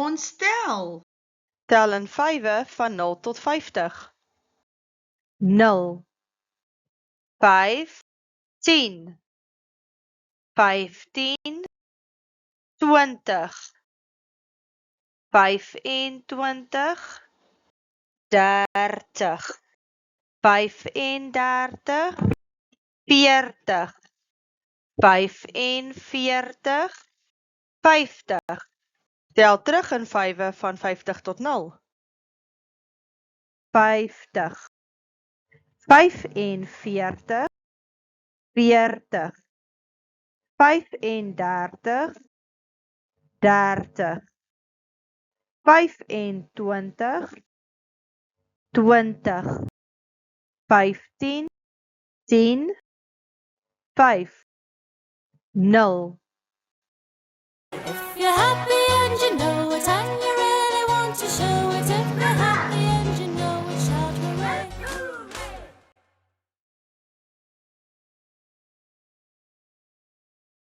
ons tel. Tel in vywe van 0 tot 50. 0, 5, 10, 15, 20, 25, 30, 35, 40, 45, 50. Tel terug in vywe van 50 tot 0. 50, 45, 40, 35, 30, 25, 20, 15, 10, 5, 0. If you're happy